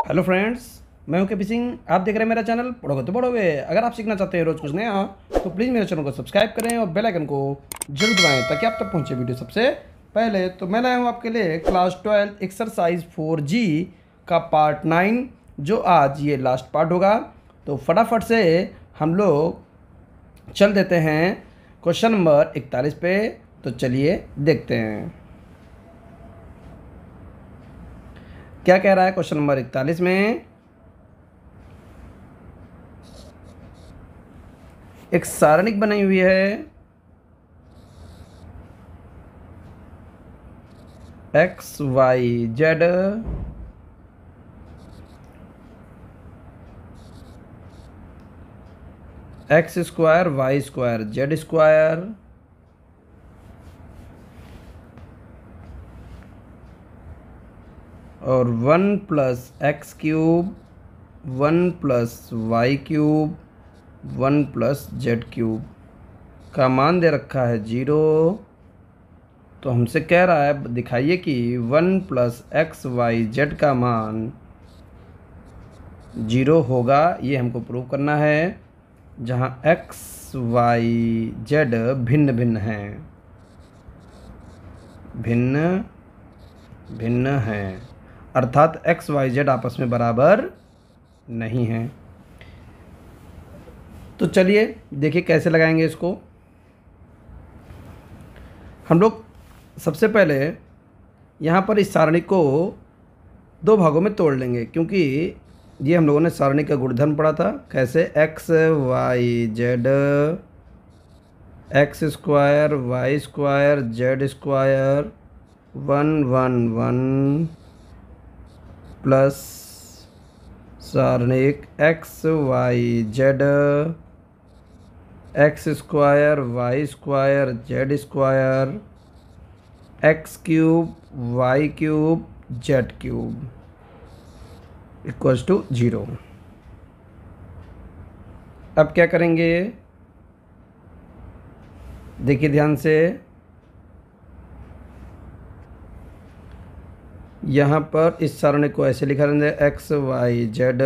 Hello friends, मैं हूं KP Singh. आप देख रहे हैं मेरा चैनल पढ़ोगे तो पढ़ोगे। अगर आप सीखना चाहते हैं रोज़ कुछ नया तो प्लीज़ मेरे चैनल को सब्सक्राइब करें और बेल आइकन को जरूर दबाएं ताकि आप तक पहुंचे वीडियो सबसे पहले। तो मैं लाया हूं आपके लिए क्लास 12 एक्सरसाइज 4G का पार्ट 9, जो आज ये लास्ट पार्ट होगा। तो फटाफट से हम लोग चल देते हैं क्वेश्चन नंबर 41 पे। तो चलिए देखते हैं क्या कह रहा है क्वेश्चन नंबर 41 में। एक सारणिक बनाई हुई है x Y Z x square Y square Z square और 1 plus x cube 1 plus y cube 1 plus z cube का मान दे रखा है 0। तो हमसे कह रहा है दिखाइए कि 1 प्लस एक्स वाई जेड का मान 0 होगा। ये हमको प्रूव करना है, जहाँ एक्स वाई जेड भिन्न भिन्न हैं, भिन्न भिन्न हैं, अर्थात एक्स वाई जेड आपस में बराबर नहीं हैं। तो चलिए देखिए कैसे लगाएंगे इसको। हम लोग सबसे पहले यहाँ पर इस सारणी को दो भागों में तोड़ लेंगे, क्योंकि ये हम लोगों ने सारणी का गुणधर्म पढ़ा था। कैसे? X Y Z x square Y square Z square 1 1 1 plus सारणिक X Y Z x square Y square Z square X cube Y cube Z cube equals to 0। अब क्या करेंगे, देखिए ध्यान से। यहाँ पर इस सारणी को ऐसे लिखा रहेंगे x Y Z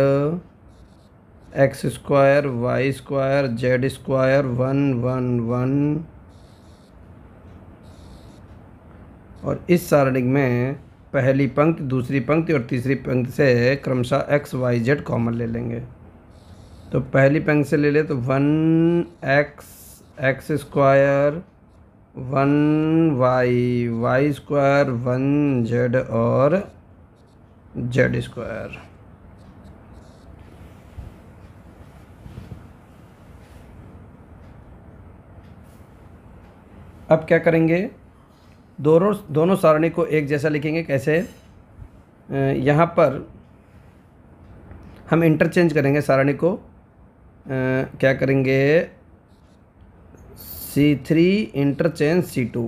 x square Y square Z square 1 1 1, और इस सारणी में पहली पंक्ति दूसरी पंक्ति और तीसरी पंक्ति से क्रमशः एक्स वाई जेड कॉमन ले लेंगे। तो पहली पंक्ति से ले ले तो 1 x x square 1 y y square 1 z और जेड स्क्वायर। अब क्या करेंगे, दोनों सारणी को एक जैसा लिखेंगे। कैसे? यहाँ पर हम इंटरचेंज करेंगे सारणी को। क्या करेंगे, C3 इंटरचेंज C2,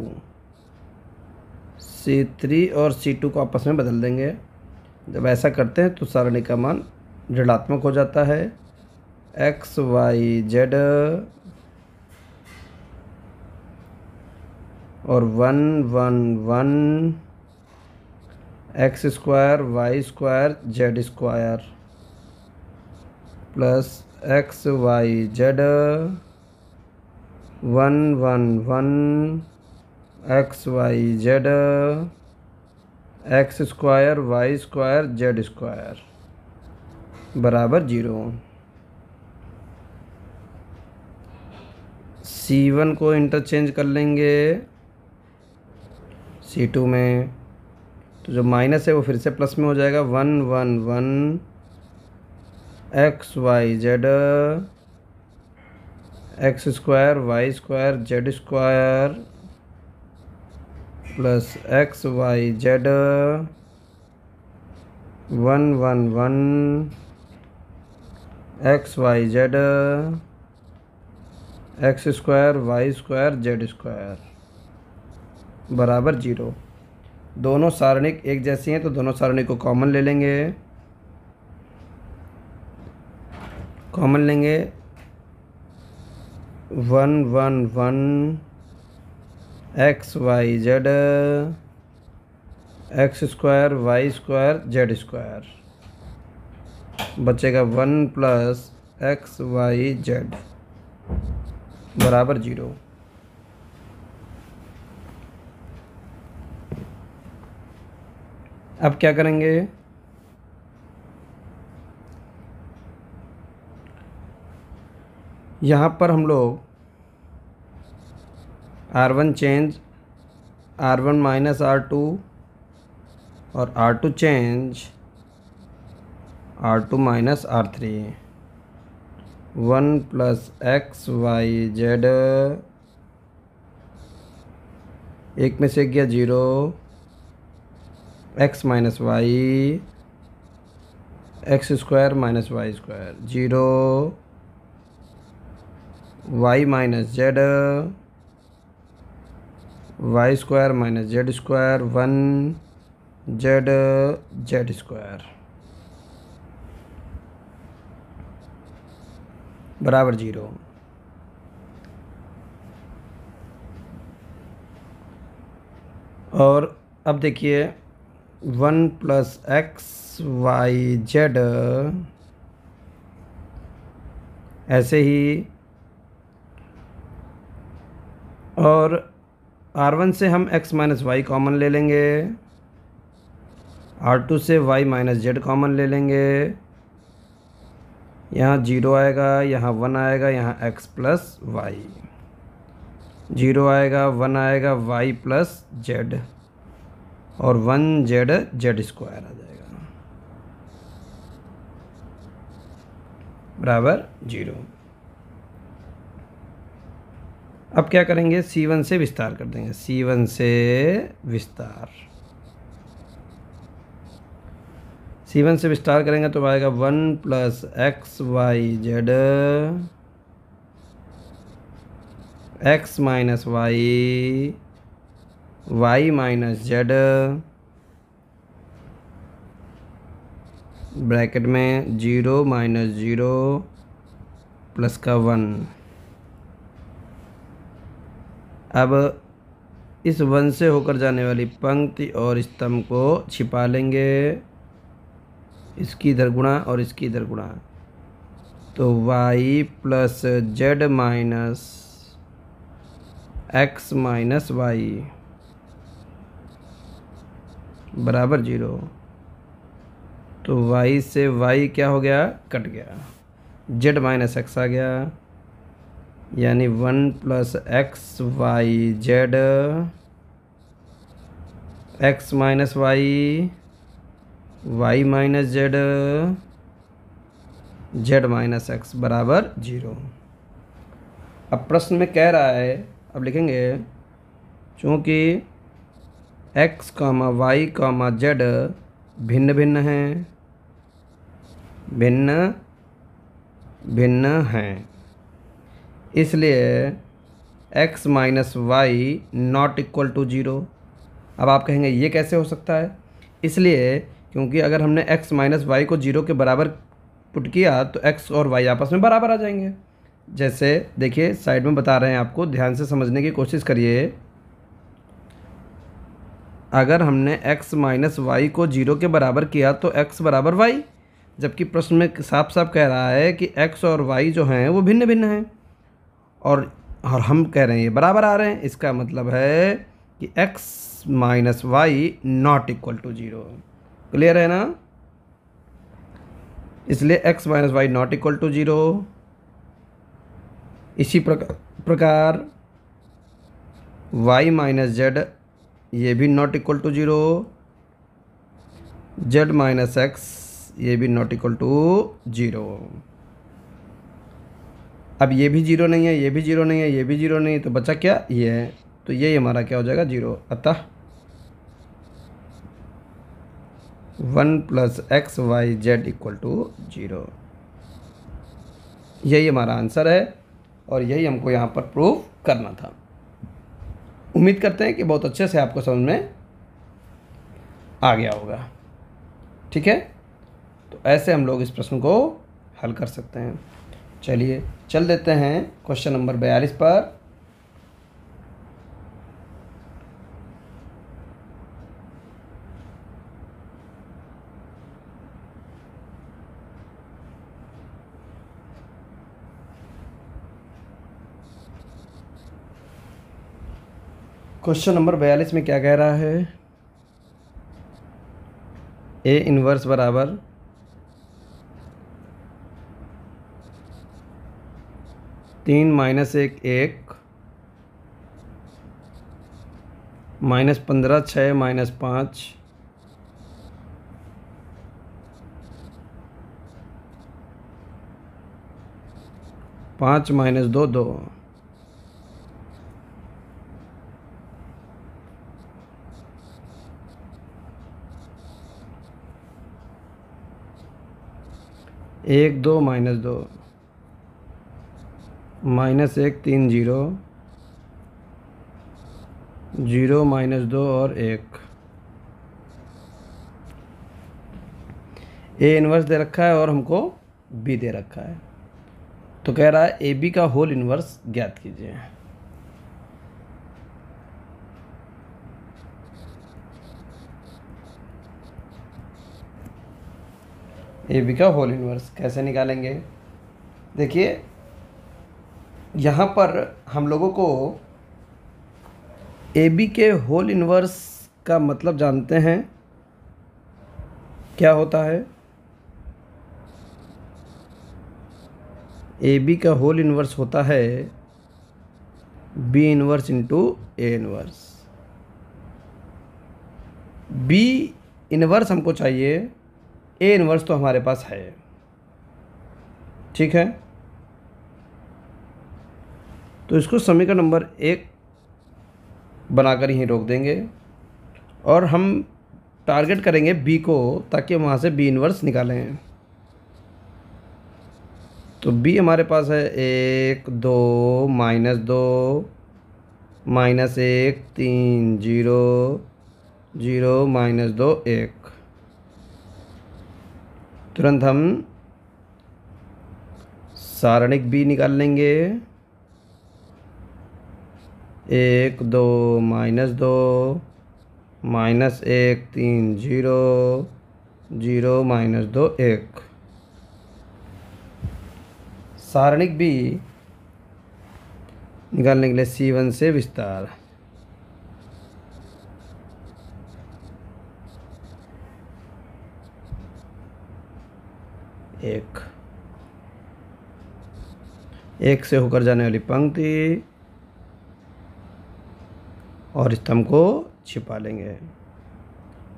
C3 और C2 को आपस में बदल देंगे। जब ऐसा करते हैं तो सारणी का मान ऋणात्मक हो जाता है। एक्स वाई जेड और 1 1 1 x square Y square Z square plus x Y z 1 1 1 x Y Z x square Y square Z square बराबर 0। C1 को इंटरचेंज कर लेंगे C2 में, तो जो माइनस है वो फिर से प्लस में हो जाएगा। 1 1 1 x Y Z x square Y square Z square plus x Y z 1 1 1 x Y Z x square Y square Z square बराबर 0। दोनों सारणिक एक जैसी हैं तो दोनों सारणी को कॉमन ले लेंगे। कॉमन लेंगे 1 1 1 x Y Z x square Y square Z square बचेगा 1 प्लस एक्स वाई जेड बराबर 0। अब क्या करेंगे, यहाँ पर हम लोग R1 change R1 minus R2 और R2 change R2 minus R3। 1 plus x Y z, एक में से गया 0, x minus y, x square minus y square 0, y minus z, y square minus z square 1, z z square बराबर 0। और अब देखिए 1 plus x Y Z, ऐसे ही, और R1 से हम x माइनस वाई कॉमन ले लेंगे, R2 से y माइनस जेड कॉमन ले लेंगे, यहाँ 0 आएगा, यहाँ 1 आएगा, यहाँ x प्लस वाई, 0 आएगा, 1 आएगा, y प्लस जेड, और 1 जेड जेड स्क्वायर आ जाएगा बराबर 0। अब क्या करेंगे, C1 से विस्तार कर देंगे, C1 से विस्तार, C1 से विस्तार करेंगे तो आएगा 1 plus x Y Z, x minus y, y minus z, bracket में 0 माइनस 0 प्लस का 1। अब इस 1 से होकर जाने वाली पंक्ति और स्तंभ को छिपा लेंगे, इसकी इधर गुणा और इसकी इधर गुणा, तो y plus z minus x minus y बराबर 0। तो y से y क्या हो गया, कट गया, z माइनस एक्स आ गया, यानी 1 plus x Y Z, x minus y, y minus z, z minus x बराबर 0। अब प्रश्न में कह रहा है, अब लिखेंगे चूँकि x comma y comma z भिन्न भिन्न हैं, भिन्न भिन्न हैं, इसलिए x minus y not equal to 0। अब आप कहेंगे ये कैसे हो सकता है, इसलिए क्योंकि अगर हमने x माइनस वाई को 0 के बराबर पुट किया तो x और y आपस में बराबर आ जाएंगे। जैसे देखिए साइड में बता रहे हैं आपको, ध्यान से समझने की कोशिश करिए। अगर हमने x माइनस वाई को 0 के बराबर किया तो x बराबर y, जबकि प्रश्न में साफ साफ कह रहा है कि x और y जो हैं वो भिन्न भिन्न हैं, और हम कह रहे हैं ये बराबर आ रहे हैं। इसका मतलब है कि x minus y not equal to 0। Clear है ना, इसलिए x minus y not equal to 0। इसी प्रकार y माइनस जेड ये भी not equal to 0, z minus x ये भी नॉट इक्वल टू 0। अब ये भी 0 नहीं है, ये भी 0 नहीं है, ये भी 0 नहीं है, तो बचा क्या, ये है, तो ये हमारा क्या हो जाएगा 0। अतः 1 plus x Y z equal to 0, यही हमारा आंसर है और यही हमको यहाँ पर प्रूव करना था। उम्मीद करते हैं कि बहुत अच्छे से आपको समझ में आ गया होगा। ठीक है, तो ऐसे हम लोग इस प्रश्न को हल कर सकते हैं। चलिए चल देते हैं क्वेश्चन नंबर 42 पर। क्वेश्चन नंबर 42 में क्या कह रहा है? ए इनवर्स बराबर 3 माइनस 1 1 माइनस 15 6 माइनस 5 5 माइनस 2 2। एक 2 माइनस 2 माइनस 1 3 0 0 माइनस 2 और 1। ए इनवर्स दे रखा है और हमको बी दे रखा है, तो कह रहा है ए बी का होल इनवर्स ज्ञात कीजिए। ए बी का होल इनवर्स कैसे निकालेंगे? देखिए यहाँ पर हम लोगों को ए बी के होल इनवर्स का मतलब जानते हैं क्या होता है। ए बी का होल इनवर्स होता है B inverse into A inverse. B inverse हमको चाहिए, ए इनवर्स तो हमारे पास है, ठीक है। तो इसको समीकरण नंबर 1 बनाकर यहीं रोक देंगे और हम टारगेट करेंगे बी को, ताकि वहाँ से बी इनवर्स निकालें। तो बी हमारे पास है 1 2 माइनस 2 माइनस 1 3 0 0 माइनस 2 1। तुरंत हम सारणिक बी निकाल लेंगे। 1 2 माइनस 2 माइनस 1 3 0 0 माइनस 2 1। सारणिक बी निकालने के लिए C1 से विस्तार। एक से होकर जाने वाली पंक्ति और स्तंभ को छिपा लेंगे,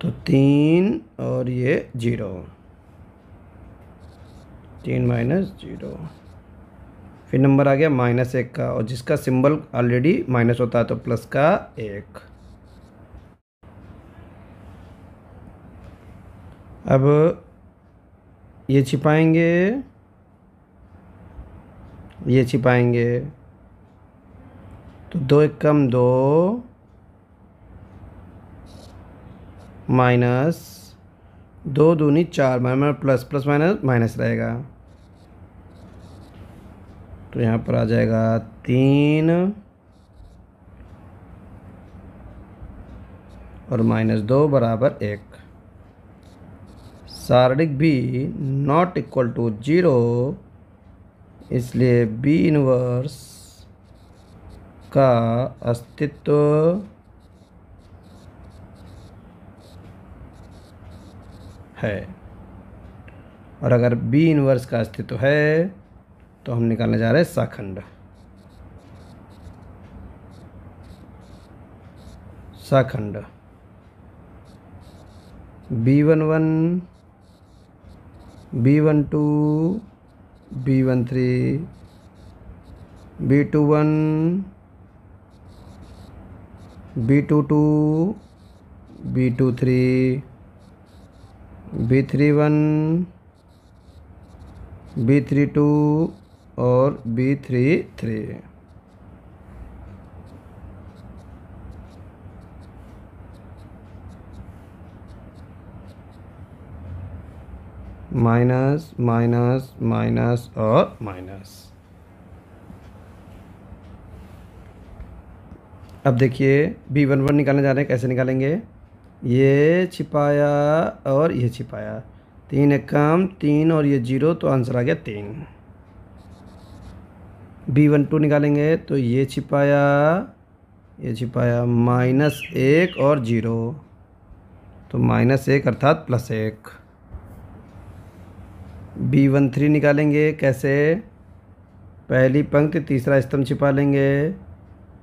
तो 3 और ये 0, 3 माइनस 0। फिर नंबर आ गया -1 का, और जिसका सिंबल ऑलरेडी माइनस होता है तो प्लस का 1। अब ये छिपाएंगे, ये छिपाएंगे, तो 2 1 कम 2 माइनस 2 दूनी 4 minus plus plus minus minus रहेगा, तो यहाँ पर आ जाएगा 3 और -2 बराबर 1। सारणिक बी नॉट इक्वल टू 0, इसलिए बी इनवर्स का अस्तित्व है। और अगर बी इनवर्स का अस्तित्व है तो हम निकालने जा रहे हैं शाखंड। शाखंड B11 B12 B13 B21 B22 B23 B31 B32 और B33। माइनस माइनस माइनस और माइनस। अब देखिए B11 निकालने जा रहे हैं, कैसे निकालेंगे? ये छिपाया और ये छिपाया, 3 एक कम 3 और ये 0, तो आंसर आ गया 3। B12 निकालेंगे तो ये छिपाया ये छिपाया -1 और 0, तो -1 अर्थात +1। B13 निकालेंगे कैसे? पहली पंक्ति तीसरा स्तंभ छिपा लेंगे,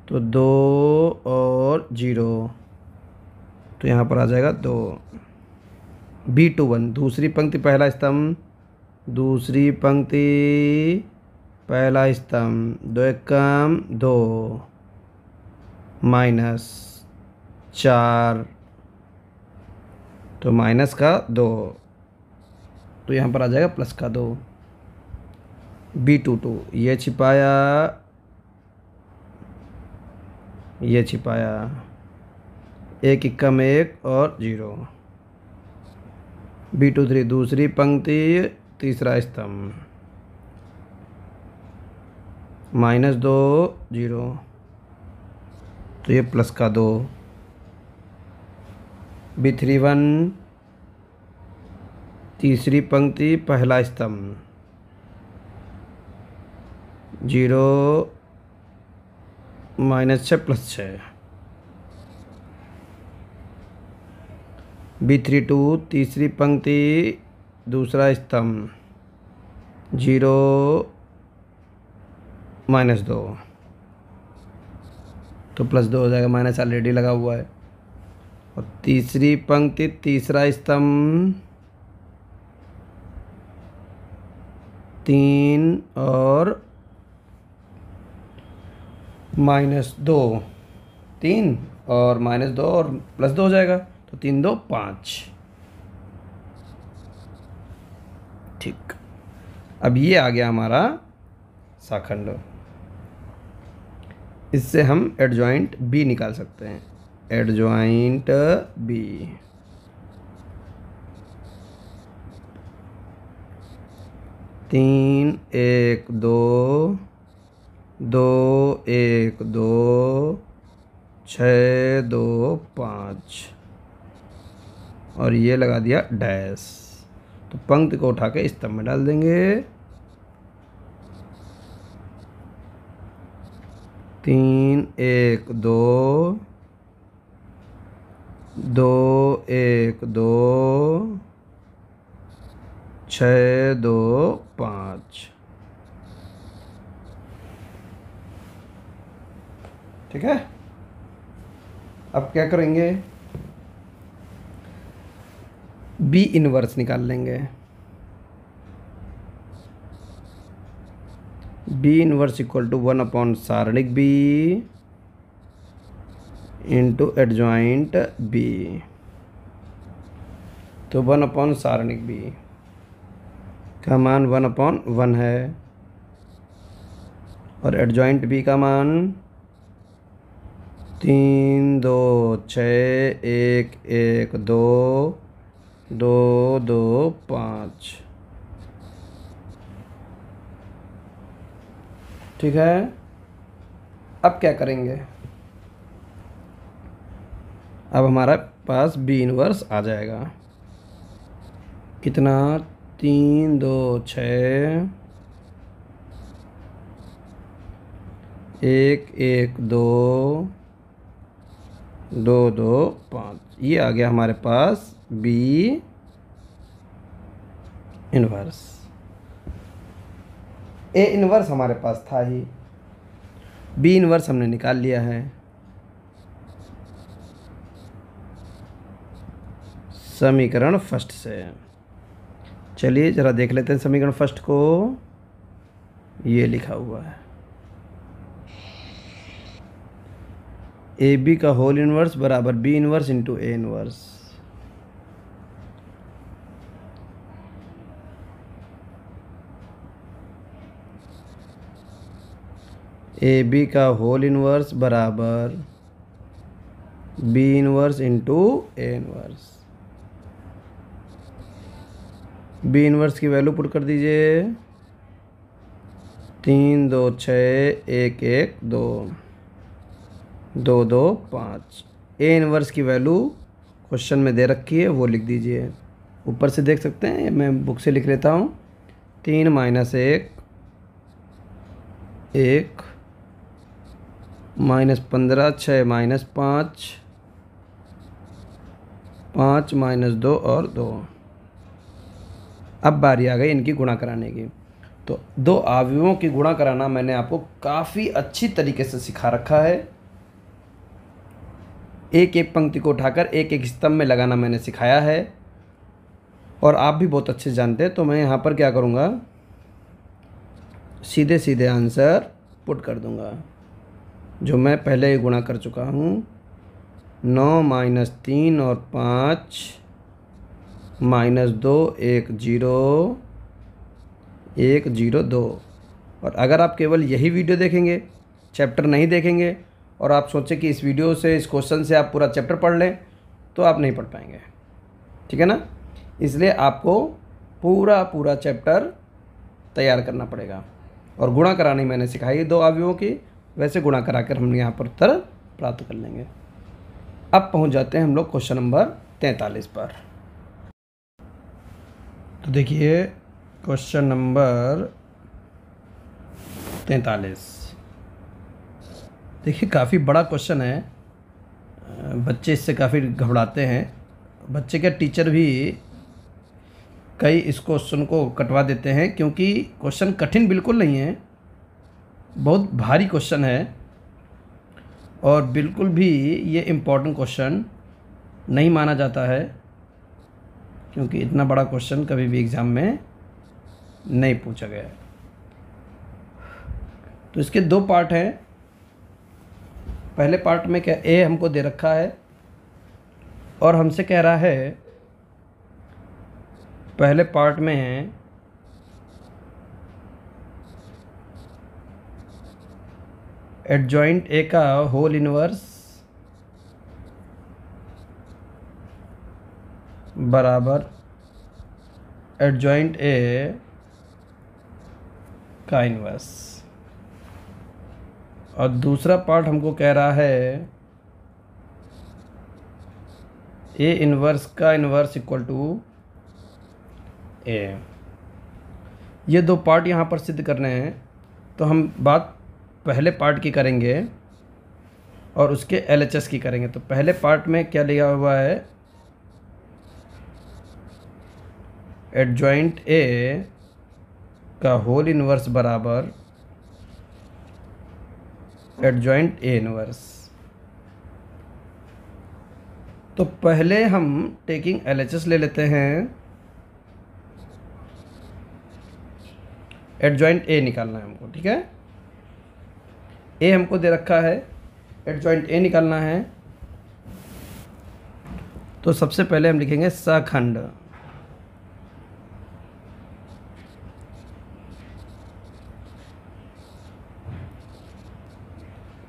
तो 2 और 0, तो यहाँ पर आ जाएगा 2। B21 दूसरी पंक्ति पहला स्तंभ, दूसरी पंक्ति पहला स्तंभ, 2 एकम 2 -4, तो माइनस का 2, तो यहाँ पर आ जाएगा प्लस का 2। B22 ये छिपाया, ये छिपाया, 1 एकम 1 और 0। B23 दूसरी पंक्ति तीसरा स्तंभ, -2 0, तो ये प्लस का 2। B31 तीसरी पंक्ति पहला स्तंभ, 0 -6 +6। B32 तीसरी पंक्ति दूसरा स्तंभ, 0 -2, तो +2 हो जाएगा, माइनस ऑलरेडी लगा हुआ है। और तीसरी पंक्ति तीसरा स्तंभ, 3 और -2, 3 और -2 और +2 हो जाएगा, तो 3 2 5। ठीक, अब ये आ गया हमारा शाखंड। इससे हम एडजॉइंट बी निकाल सकते हैं। एडजॉइंट बी, तीन 1 2 2 1 2 6 2 5, और ये लगा दिया डैश, तो पंक्ति को उठा के स्तंभ में डाल देंगे। 3 1 2 2 1 2 6 2 5। ठीक है, अब क्या करेंगे? बी इनवर्स निकाल लेंगे। बी इनवर्स इक्वल टू 1 सारणिक बी इंटू एडजॉइंट बी। तो 1 सारणिक बी का मान 1/1 है, और एडजॉइंट बी का मान 3 2 6 1 1 2 2 2 5। ठीक है, अब क्या करेंगे? अब हमारा पास बी इनवर्स आ जाएगा। कितना? 3 2 6 1 1 2 2 2 5। ये आ गया हमारे पास बी इनवर्स। ए इनवर्स हमारे पास था ही, बी इनवर्स हमने निकाल लिया है। समीकरण फर्स्ट से चलिए जरा देख लेते हैं समीकरण फर्स्ट को। ये लिखा हुआ है ए बी का होल इनवर्स बराबर B inverse into A inverse. A B का होल इनवर्स बराबर B inverse into A inverse. B inverse की वैल्यू पुट कर दीजिए। 3 2 6 1 1 2 2 2 5। ए इनवर्स की वैल्यू क्वेश्चन में दे रखी है, वो लिख दीजिए। ऊपर से देख सकते हैं, मैं बुक से लिख लेता हूँ। 3 - 1 1 -15, 6 -5, 5 -2 और 2। अब बारी आ गई इनकी गुणा कराने की। तो दो अवयवों की गुणा कराना मैंने आपको काफ़ी अच्छी तरीके से सिखा रखा है। एक एक पंक्ति को उठाकर एक एक स्तंभ में लगाना मैंने सिखाया है और आप भी बहुत अच्छे जानते हैं। तो मैं यहाँ पर क्या करूँगा, सीधे सीधे आंसर पुट कर दूँगा जो मैं पहले ही गुणा कर चुका हूँ। 9 -3 और 5 -2 1 0 1 0 2। और अगर आप केवल यही वीडियो देखेंगे, चैप्टर नहीं देखेंगे और आप सोचें कि इस वीडियो से, इस क्वेश्चन से आप पूरा चैप्टर पढ़ लें, तो आप नहीं पढ़ पाएंगे। ठीक है ना? इसलिए आपको पूरा चैप्टर तैयार करना पड़ेगा। और गुणा करानी मैंने सिखाई दो अवयवों की, वैसे गुणा करा कर हम यहाँ पर उत्तर प्राप्त कर लेंगे। अब पहुँच जाते हैं हम लोग क्वेश्चन नंबर 43 पर। तो देखिए क्वेश्चन नंबर 43। देखिए काफ़ी बड़ा क्वेश्चन है, बच्चे इससे काफ़ी घबराते हैं। बच्चे के टीचर भी कई इस क्वेश्चन को कटवा देते हैं क्योंकि क्वेश्चन कठिन बिल्कुल नहीं है, बहुत भारी क्वेश्चन है और बिल्कुल भी ये इम्पोर्टेंट क्वेश्चन नहीं माना जाता है क्योंकि इतना बड़ा क्वेश्चन कभी भी एग्ज़ाम में नहीं पूछा गया है। तो इसके दो पार्ट हैं। पहले पार्ट में क्या ए हमको दे रखा है और हमसे कह रहा है पहले पार्ट में एडजॉइंट ए का होल इनवर्स बराबर एडजॉइंट ए का इनवर्स। और दूसरा पार्ट हमको कह रहा है ए इनवर्स का इनवर्स इक्वल टू ए। ये दो पार्ट यहाँ पर सिद्ध करने हैं। तो हम बात पहले पार्ट की करेंगे और उसके एलएचएस की करेंगे। तो पहले पार्ट में क्या लिया हुआ है, एडजॉइंट ए का होल इनवर्स बराबर एडजॉइंट ए इनवर्स। तो पहले हम टेकिंग एलएचएस ले लेते हैं। एडजॉइंट ए निकालना है हमको, ठीक है। ए हमको दे रखा है, एडजॉइंट ए निकालना है। तो सबसे पहले हम लिखेंगे सखंड।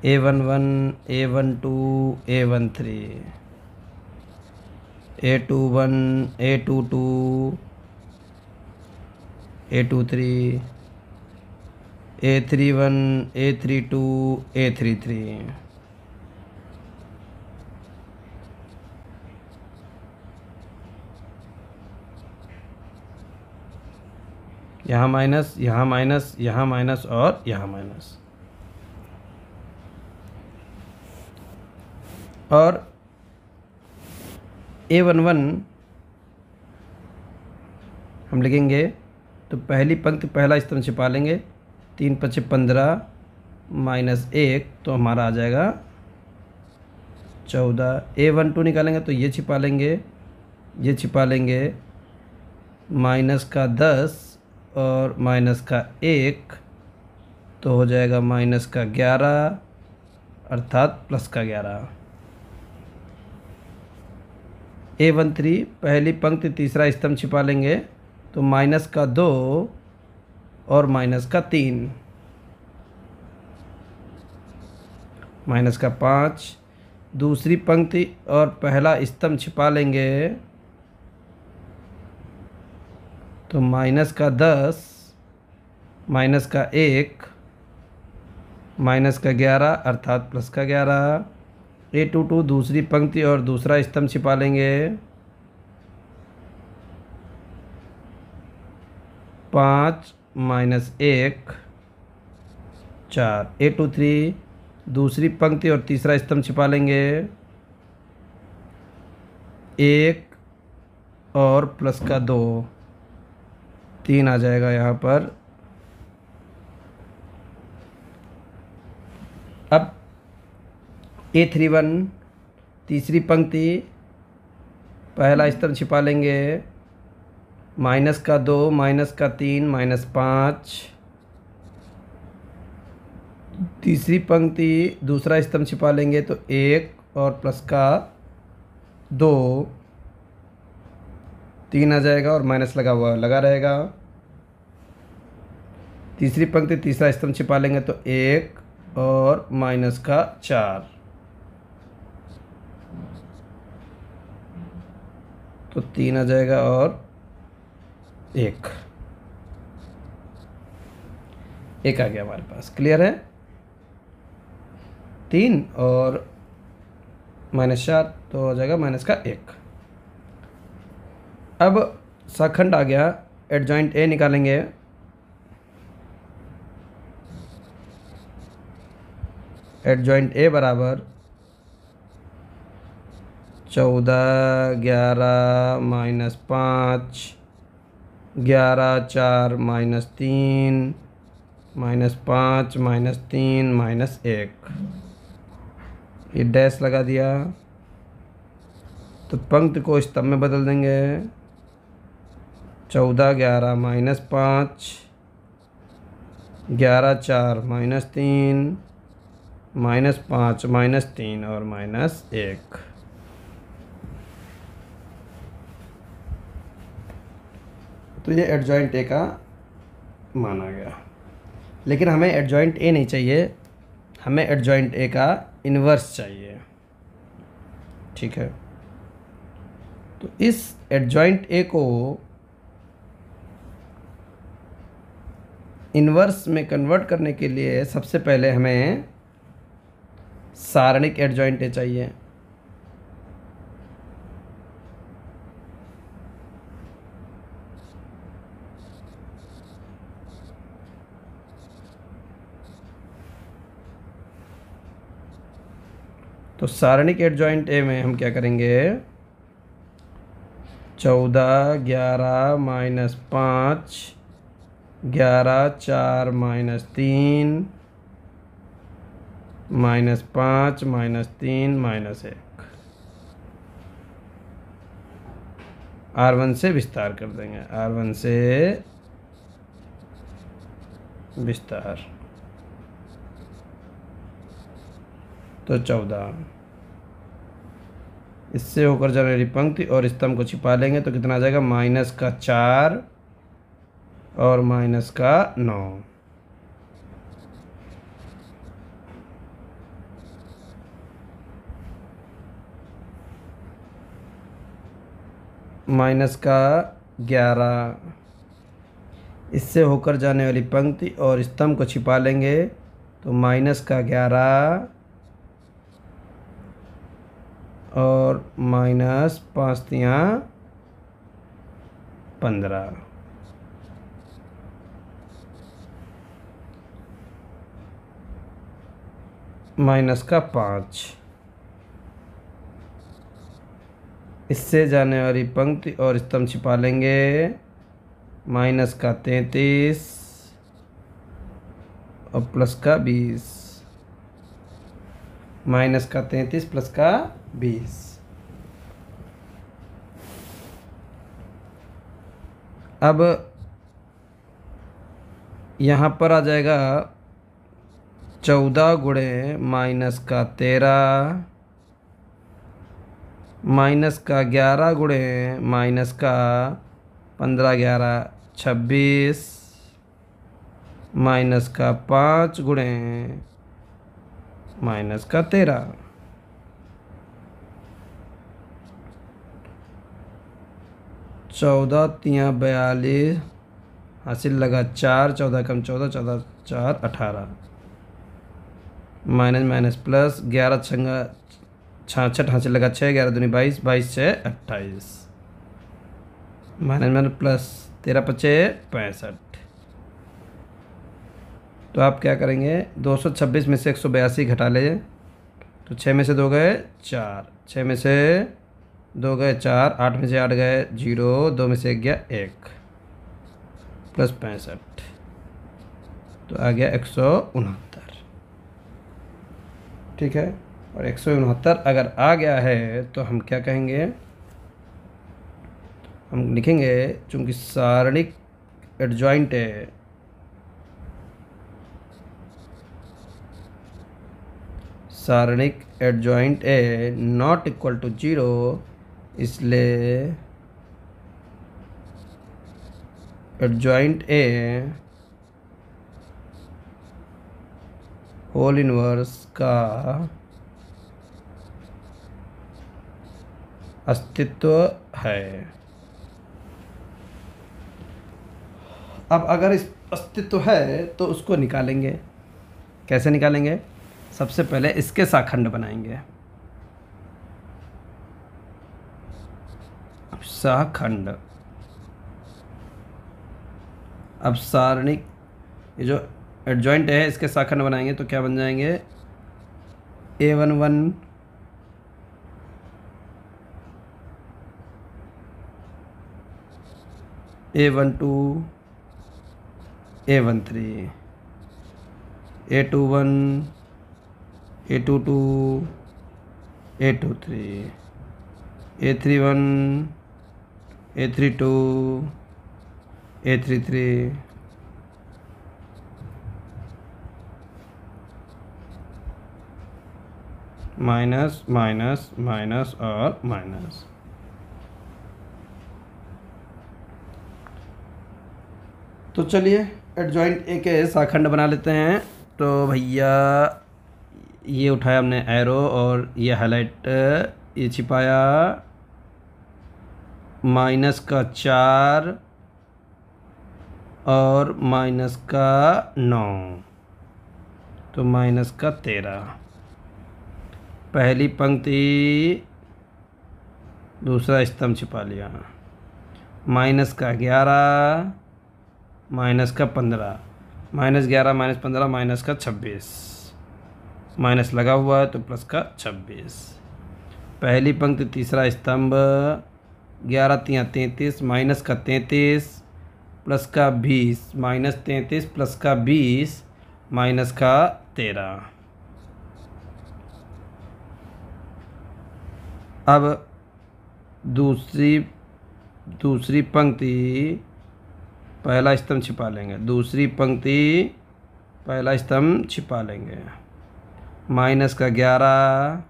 A11 A12 A13 A21 A22 A23 A31 A32 A33। यहाँ माइनस, यहाँ माइनस, यहाँ माइनस और यहाँ माइनस। और A11 हम लिखेंगे तो पहली पंक्ति पहला स्तंभ छिपा लेंगे, 3 × 5 = 15 -1 तो हमारा आ जाएगा 14। A12 निकालेंगे तो ये छिपा लेंगे, ये छिपा लेंगे, -10 और -1 तो हो जाएगा -11 अर्थात +11। A13 पहली पंक्ति तीसरा स्तंभ छिपा लेंगे तो -2 और -3, -5 दूसरी पंक्ति और पहला स्तंभ छिपा लेंगे तो -10 -1 -11 अर्थात +11। A22 दूसरी पंक्ति और दूसरा स्तंभ छिपा लेंगे 5 -1 4। A23 दूसरी पंक्ति और तीसरा स्तंभ छिपा लेंगे, 1 और प्लस का 2, 3 आ जाएगा यहाँ पर। अब A31 तीसरी पंक्ति, पहला स्तंभ छिपा लेंगे, माइनस का 2, माइनस का 3, -5। तीसरी पंक्ति दूसरा स्तंभ छिपा लेंगे तो 1 और प्लस का 2, 3 आ जाएगा और माइनस लगा हुआ लगा रहेगा। तीसरी पंक्ति तीसरा स्तंभ छिपा लेंगे तो 1 और माइनस का 4, तो 3 आ जाएगा और 1 आ गया हमारे पास। क्लियर है? 3 और -4 तो हो जाएगा माइनस का 1। अब सखंड आ गया, एडजॉइंट ए निकालेंगे। एडजॉइंट ए बराबर 14, 11, -5, 11, 4, -3, -5, -3, -1, ये डैश लगा दिया तो पंक्ति को स्तंभ में बदल देंगे। 14, 11, -5, 11, 4, -3, -5, -3 और -1। तो ये एडजॉइंट ए का माना गया। लेकिन हमें एडजॉइंट ए नहीं चाहिए, हमें एडजॉइंट ए का इन्वर्स चाहिए। ठीक है, तो इस एडजॉइंट ए को इन्वर्स में कन्वर्ट करने के लिए सबसे पहले हमें सारणिक एडजॉइंट ए चाहिए। तो सारणिक एडजॉइंट ए में हम क्या करेंगे, 14, 11, -5, 11, 4, -3, -5, -3, -1, R1 से विस्तार कर देंगे, R1 से विस्तार, तो 14। इससे होकर जाने वाली पंक्ति और स्तंभ को छिपा लेंगे तो कितना आ जाएगा, -4 और -9। -11, इससे होकर जाने वाली पंक्ति और स्तंभ को छिपा लेंगे तो -11 और -5 × 15, -5। इससे जाने वाली पंक्ति और स्तंभ छिपा लेंगे, -33 और +20, -33 +20। अब यहाँ पर आ जाएगा 14 गुणे -13, -11 गुणे -15, 11, 26, -5 गुणे -13। चौदह 42, हासिल लगा 4, 14 कम 14, 14 4 18, माइनस प्लस 11 छंगा 66, हासिल लगा 6, 11 दूनी 22, 22 6 28, माइनस प्लस 13 5 65, तो आप क्या करेंगे, 226 में से 182 घटा ले, तो 6 में से 2 गए 4, 6 में से 2 गए 4, 8 में से 8 गए 0, 2 में से 1 गया 1, प्लस 65, तो आ गया 169। ठीक है, और 169 अगर आ गया है तो हम क्या कहेंगे, हम लिखेंगे चूँकि सारणिक एडजॉइंट है, सारणिक adjoint A not equal to 0, इसलिए एडजॉइंट ए होल इनवर्स का अस्तित्व है। अब अगर इस अस्तित्व है तो उसको निकालेंगे। कैसे निकालेंगे, सबसे पहले इसके शाखंड बनाएंगे, शाखंड। अब सारणिक ये जो एडजॉइंट है इसके शाखंड बनाएंगे तो क्या बन जाएंगे, A11 A12 A13 A21 A22 A23 A31 A32 A33 minus minus minus और माइनस। तो चलिए एडजॉइंट ए के शाखंड बना लेते हैं। तो भैया ये उठाया हमने एरो और ये हाईलाइट, ये छिपाया, माइनस का 4 और माइनस का 9, तो माइनस का 13। पहली पंक्ति दूसरा स्तंभ छिपा लिया, माइनस का 11 माइनस का 15, माइनस 11 माइनस 15 माइनस का 26, माइनस लगा हुआ है तो प्लस का 26। पहली पंक्ति तीसरा स्तंभ 11 तियाँ 33 माइनस का 33 प्लस का 20 माइनस 33 प्लस का 20 माइनस का 13। अब दूसरी पंक्ति पहला स्तंभ छिपा लेंगे, दूसरी पंक्ति पहला स्तंभ छिपा लेंगे, माइनस का 11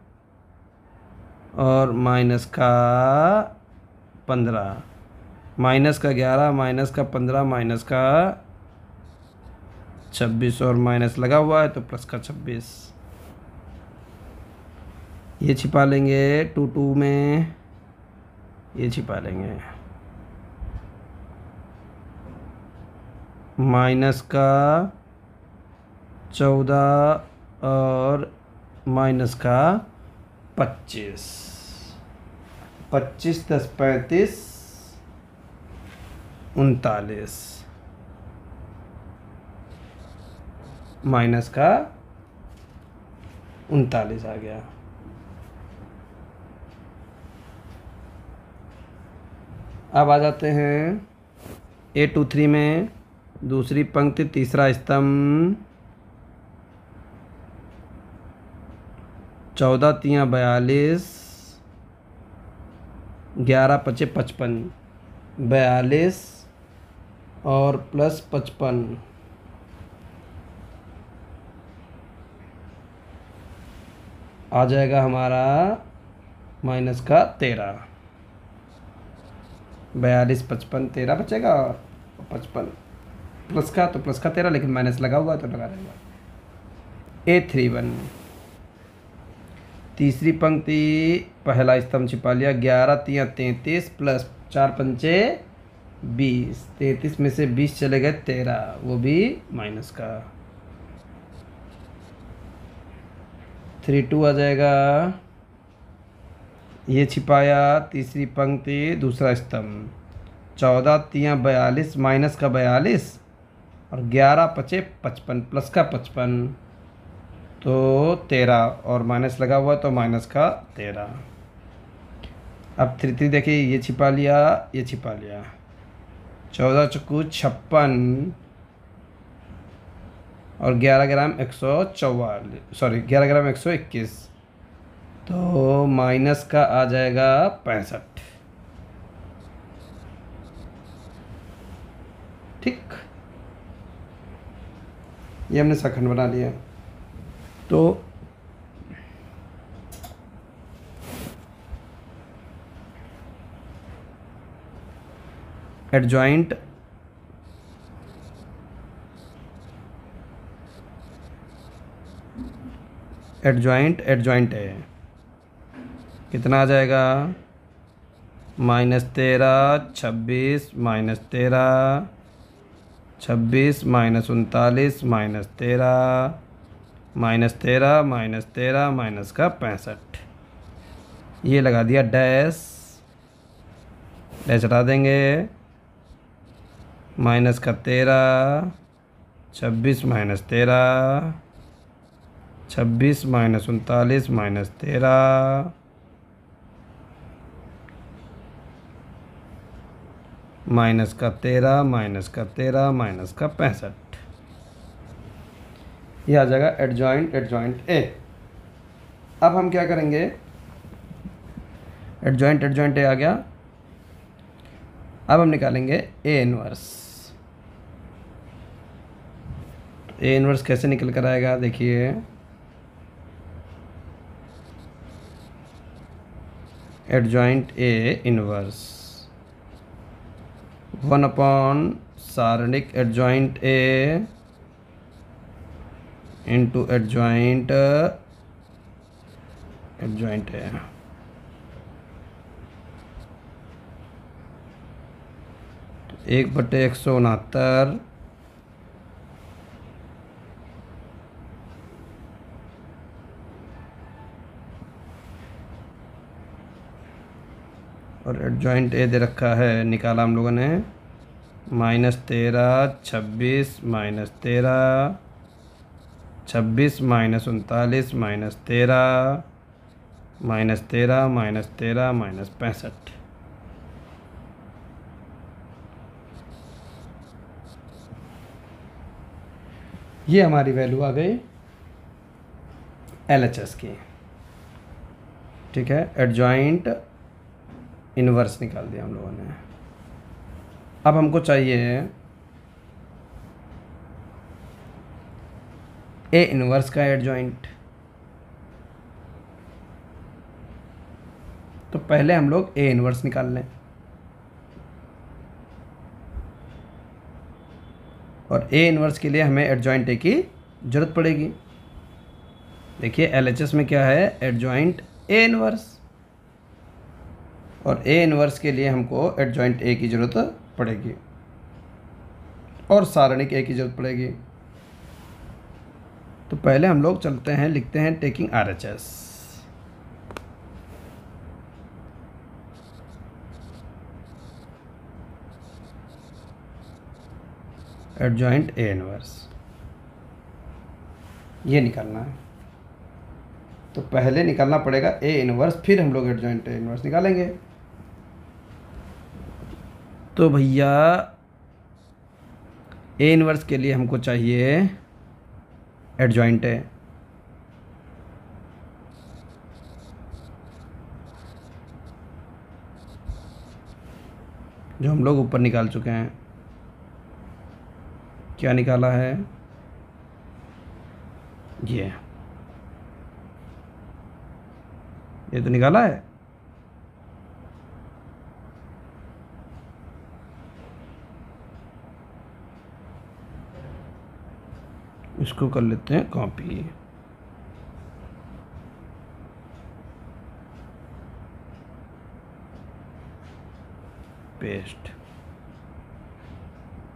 और माइनस का 15, माइनस का 11 माइनस का 15 माइनस का 26 और माइनस लगा हुआ है तो प्लस का 26। ये छिपा लेंगे 2 में, ये छिपा लेंगे, माइनस का 14 और माइनस का 25, 25 10 35 39, माइनस का 39 आ गया। अब आ जाते हैं A23 में, दूसरी पंक्ति तीसरा स्तंभ 14 तियाँ 42 11 पचे 55, 42 और प्लस 55, आ जाएगा हमारा माइनस का 13, 42 55 13 बचेगा, 55 प्लस का तो प्लस का 13, लेकिन माइनस लगा हुआ तो लगा रहेगा। A31 तीसरी पंक्ति पहला स्तंभ छिपा लिया, 11 तियाँ 33 प्लस 4 पंचे 20, 33 में से 20 चले गए 13, वो भी माइनस का। 32 आ जाएगा, ये छिपाया तीसरी पंक्ति दूसरा स्तंभ, 14 तियाँ 42 माइनस का 42 और 11 पचे 55 प्लस का 55 तो 13 और माइनस लगा हुआ तो माइनस का 13। अब 3 देखिए, ये छिपा लिया, ये छिपा लिया। 14 चक्कू 56 और 11 ग्राम 144, सॉरी 11 ग्राम 121 तो माइनस का आ जाएगा 65। ठीक, ये हमने सखंड बना लिया। तो एडजॉइंट एडजॉइंट है, कितना आ जाएगा? -13 26 -13 26 -39 -13 -13 माइनस का 65। ये लगा दिया डैश, डैश हटा देंगे। माइनस का 13 26 -13 26 -39 -13 माइनस का 13 माइनस का 13 माइनस का 65। ये आ जाएगा एडजॉइंट ए। अब हम क्या करेंगे? एडजॉइंट ए आ गया। अब हम निकालेंगे ए इनवर्स। ए इनवर्स कैसे निकल कर आएगा? देखिए, एडजॉइंट ए इनवर्स 1 सारणिक adjoint A into adjoint A. तो 1/169 और एडजॉइंट ए दे रखा है, निकाला हम लोगों ने -13 26 -13 26 -39 -13 -13 -65। ये हमारी वैल्यू आ गई LHS की। ठीक है, एडजॉइंट इनवर्स निकाल दिया हम लोगों ने। अब हमको चाहिए ए इनवर्स का एडजॉइंट। तो पहले हम लोग ए इनवर्स निकाल लें, और ए इनवर्स के लिए हमें एडजॉइंट ए की जरूरत पड़ेगी। देखिए LHS में क्या है? एडजॉइंट ए इनवर्स, और ए इनवर्स के लिए हमको एडजॉइंट ए की ज़रूरत पड़ेगी और सारणिक ए की ज़रूरत पड़ेगी। तो पहले हम लोग चलते हैं, लिखते हैं taking RHS। Adjoint A inverse ये निकालना है। तो पहले निकालना पड़ेगा ए इनवर्स, फिर हम लोग एडजॉइंट ए इनवर्स निकालेंगे। तो भैया ए इनवर्स के लिए हमको चाहिए एडजॉइंट ए। जो हम लोग ऊपर निकाल चुके हैं। क्या निकाला है? ये तो निकाला है। इसको कर लेते हैं कॉपी। पेस्ट,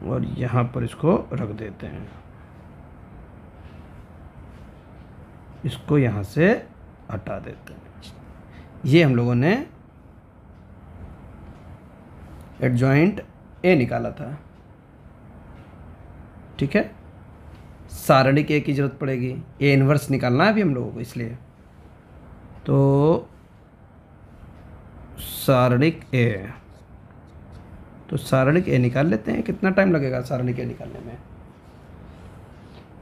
और यहाँ पर इसको रख देते हैं। इसको यहाँ से हटा देते हैं। ये हम लोगों ने एडजॉइंट ए निकाला था। ठीक है, सारणिक ए की ज़रूरत पड़ेगी, ए इन्वर्स निकालना है अभी हम लोगों को, इसलिए तो सारणिक ए, तो सारणिक ए निकाल लेते हैं। कितना टाइम लगेगा सारणिक ए निकालने में?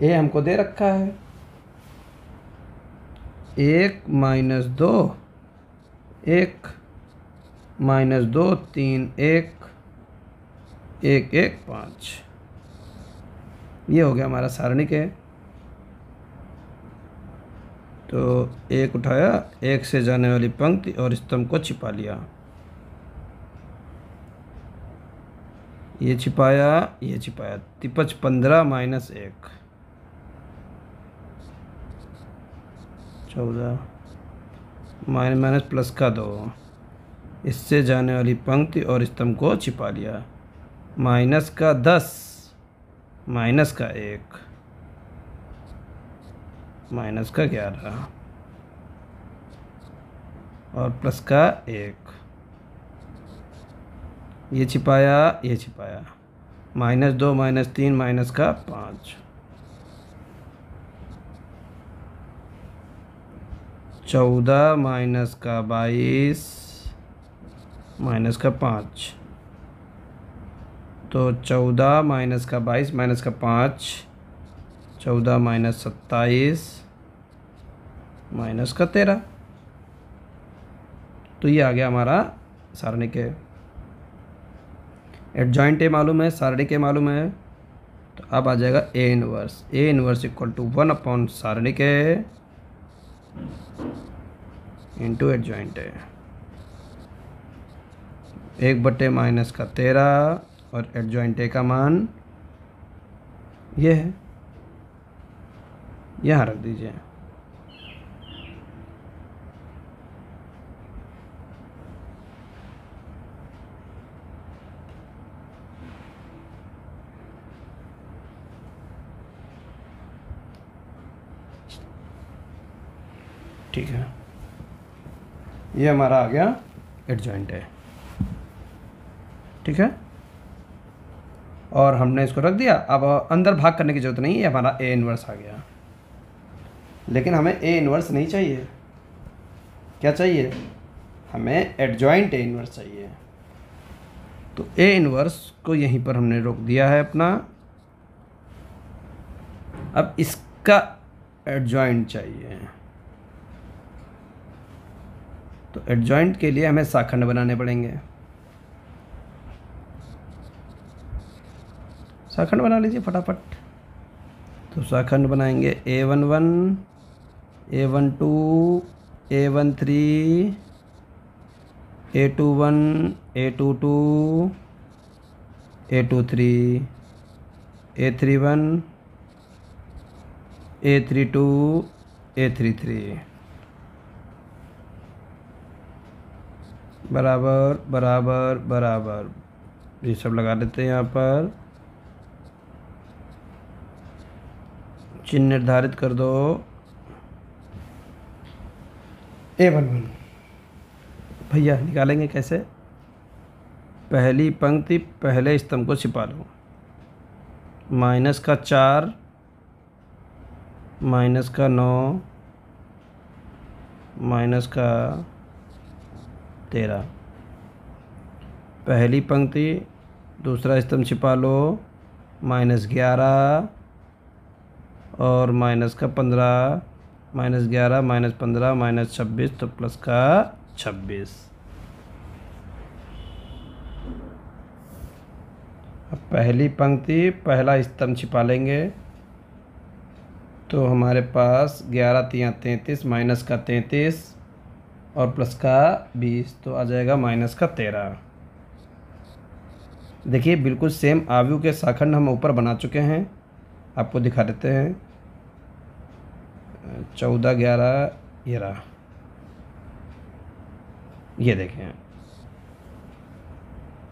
ए हमको दे रखा है 1 - 2, 1 - 2 3 1 1 1 5, ये हो गया हमारा सारणिक है। तो एक उठाया, एक से जाने वाली पंक्ति और स्तंभ को छिपा लिया, ये छिपाया, ये छिपाया, तिपच 15 - 1 14, माइनस प्लस का 2, इससे जाने वाली पंक्ति और स्तंभ को छिपा लिया, माइनस का 10, माइनस का 1, माइनस का 11 और प्लस का 1, ये छिपाया, ये छिपाया, -2 -3 माइनस का 5, 14 माइनस का 22 माइनस का 5, तो 14 माइनस का 22 माइनस का 5, 14 माइनस 27 माइनस का 13, तो ये आ गया हमारा सारणिक है। एडजॉइंट ए मालूम है, सारणिक ए मालूम है, तो अब आ जाएगा A inverse. A inverse equal to 1 सारणिक ए इंटू एडजॉइंट ए, 1/- का 13 और एडजॉइंट ए का मान ये है, यहाँ रख दीजिए। ठीक है, ये हमारा आ गया एडजॉइंट है। ठीक है, और हमने इसको रख दिया। अब अंदर भाग करने की ज़रूरत नहीं है, हमारा ए इनवर्स आ गया। लेकिन हमें ए इनवर्स नहीं चाहिए, क्या चाहिए हमें? एडजॉइंट ए इनवर्स चाहिए। तो ए इनवर्स को यहीं पर हमने रोक दिया है अपना। अब इसका एडजॉइंट चाहिए, तो एडजॉइंट के लिए हमें शाखंड बनाने पड़ेंगे। शाखंड बना लीजिए फटाफट। तो शाखंड बनाएंगे A11, A12, A13, A21, A22, A23, A31, A32, A33, बराबर बराबर बराबर, ये सब लगा देते हैं यहाँ पर। चिन्ह निर्धारित कर दो। A11 भैया निकालेंगे कैसे? पहली पंक्ति पहले स्तंभ को छिपा लो, -4, -9, -13, पहली पंक्ति दूसरा स्तंभ छिपा लो, -11 और -15, -11 -15 -26, तो प्लस का 26। अब पहली पंक्ति पहला स्तंभ छिपा लेंगे, तो हमारे पास 11 × 3 = 33, माइनस का 33 और प्लस का 20, तो आ जाएगा -13। देखिए बिल्कुल सेम आव्यूह के शाखंड हम ऊपर बना चुके हैं, आपको दिखा देते हैं। 14 11 ये रहा, ये देखें।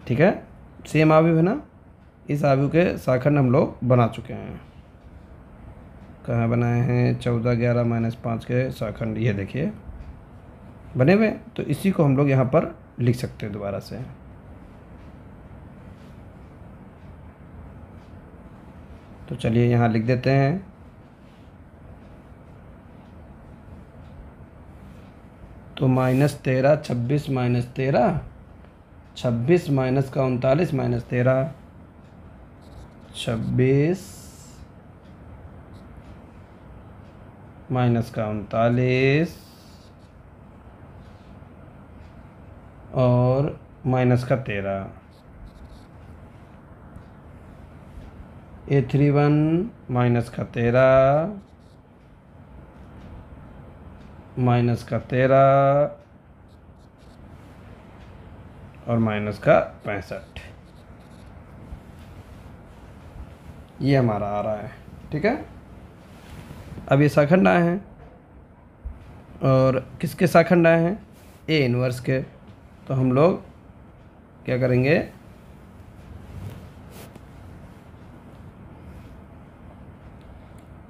ठीक है, सेम आव्यूह है ना। इस आव्यूह के शाखंड हम लोग बना चुके हैं। कहाँ बनाए हैं? 14 11 -5 के शाखंड, ये देखिए बने हुए। तो इसी को हम लोग यहाँ पर लिख सकते हैं दोबारा से। तो चलिए यहाँ लिख देते हैं। तो -13, 26 -13, 26 माइनस का 39 -13, 26 माइनस का 39 और माइनस का 13। A31 माइनस का 13 माइनस का 13 और माइनस का 65। ये हमारा आ रहा है। ठीक है, अब ये शाखंड आए हैं और किसके शाखंड आए हैं? ए इनवर्स के। तो हम लोग क्या करेंगे?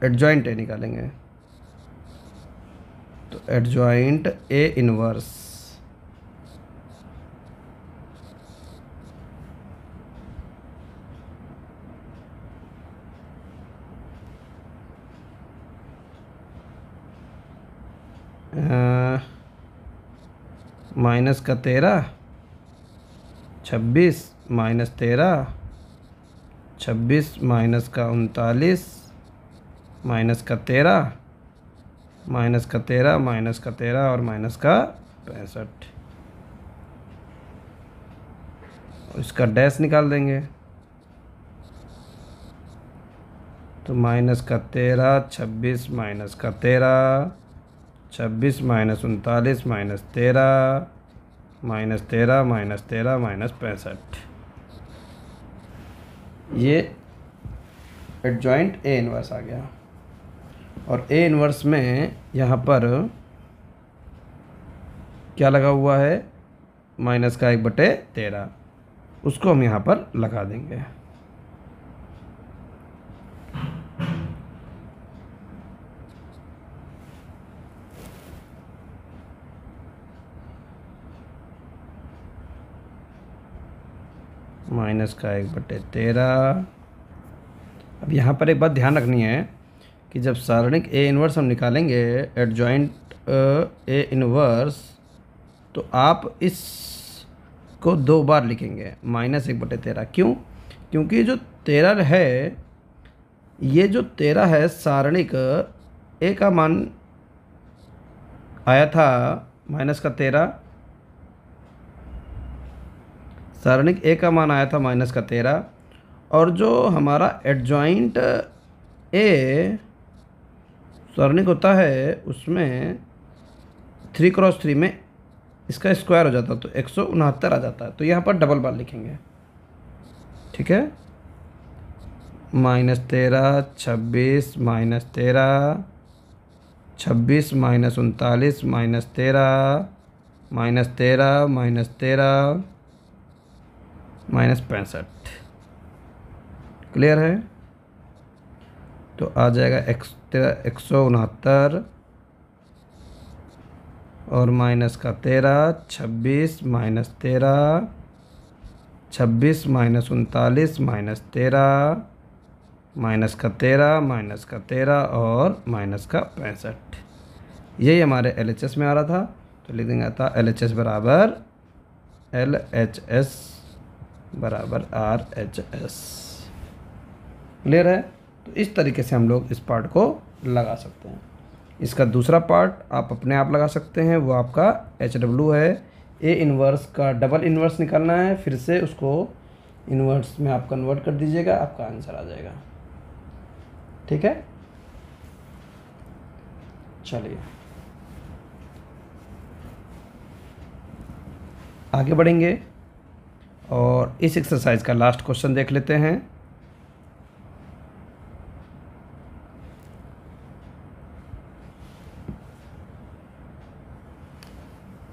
एडजॉइंट ए निकालेंगे। तो एडजॉइंट ए इनवर्स माइनस का 13, 26 माइनस 13, 26 माइनस का 39 माइनस का 13 माइनस का 13 माइनस का 13 और माइनस का 65। इसका डैश निकाल देंगे। तो माइनस का 13, 26 माइनस का 13, 26 minus 39 minus 13 minus 13 minus 13 minus 65। ये एडजॉइंट ए इनवर्स आ गया। और ए इनवर्स में यहाँ पर क्या लगा हुआ है? माइनस का 1/13। उसको हम यहाँ पर लगा देंगे। माइनस का 1/13। अब यहाँ पर एक बात ध्यान रखनी है कि जब सारणिक ए इनवर्स हम निकालेंगे, एडजॉइंट ए इनवर्स, तो आप इस को 2 बार लिखेंगे, -1/13। क्यों? क्योंकि जो 13 है, ये जो 13 है सारणिक ए का मान आया था माइनस का 13, सारणिक ए का मान आया था माइनस का 13। और जो हमारा एडजॉइंट ए सारणिक होता है उसमें 3×3 में इसका स्क्वायर हो जाता है, तो 169 आ जाता है। तो यहाँ पर डबल बार लिखेंगे। ठीक है, -13, 26 -13, 26 minus 39 minus 13 minus 13 minus 13 minus 65। Clear है? तो आ जाएगा 169 और माइनस का 13, 26 माइनस 13, 26 माइनस 39 माइनस 13 माइनस का 13 माइनस का 13 और माइनस का 65। यही हमारे LHS में आ रहा था। तो लिख देंगे था LHS बराबर LHS बराबर RHS। क्लियर है? तो इस तरीके से हम लोग इस पार्ट को लगा सकते हैं। इसका दूसरा पार्ट आप अपने आप लगा सकते हैं, वो आपका HW है। ए इनवर्स का डबल इनवर्स निकालना है, फिर से उसको इनवर्स में आप कन्वर्ट कर दीजिएगा, आपका आंसर आ जाएगा। ठीक है, चलिए आगे बढ़ेंगे और इस एक्सरसाइज का लास्ट क्वेश्चन देख लेते हैं।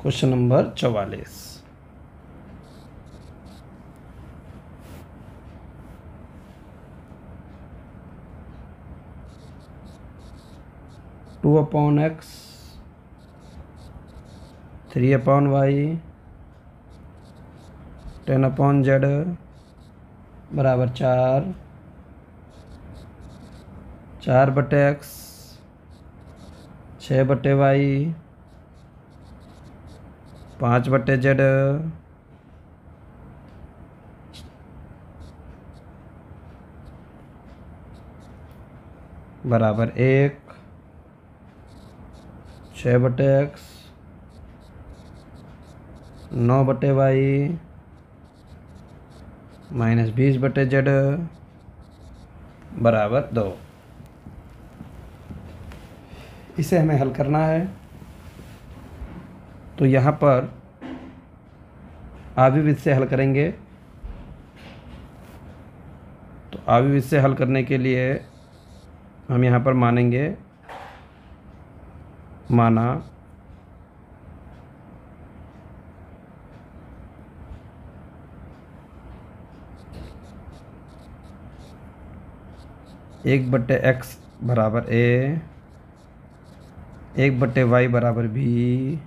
Question number 44। Two upon x, 3/y, 10/z बराबर 4, 4/x, 6/y, 5/z बराबर 1, 6/x, 9/y माइनस 20/z बराबर 2। इसे हमें हल करना है। तो यहाँ पर आव्यूह से हल करेंगे। तो आव्यूह से हल करने के लिए हम यहाँ पर माना एक बट्टे एक्स बराबर ए, 1/y बराबर बी,